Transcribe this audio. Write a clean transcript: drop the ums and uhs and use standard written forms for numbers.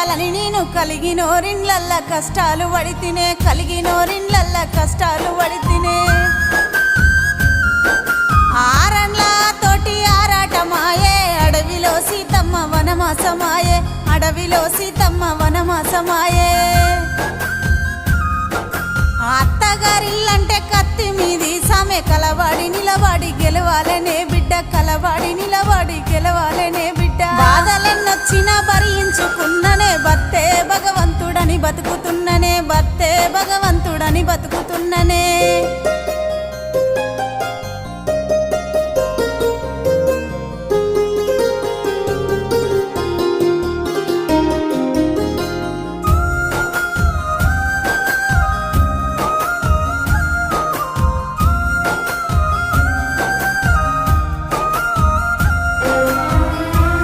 చేయాలని నేను కలిగినోరిండ్లల్ల కష్టాలు పడితినే కలిగినోరిండ్లల్ల కష్టాలు పడితినే ఆరన్ల తోటి ఆరాటమాయే అడవిలో సీతమ్మ వనమాసమాయే అడవిలో సీతమ్మ వనమాసమాయే అత్తగారిల్లంటే కత్తి మీది సమే కలవాడి నిలవాడి గెలవాలనే బిడ్డ కలవాడి నిలవాడి గెలవాలనే బిడ్డ బాధలెన్నొచ్చినా భరించుకున్ననే బత్తే భగవంతుడని బతుకుతున్ననే బత్తే భగవంతుడని బతుకుతున్ననే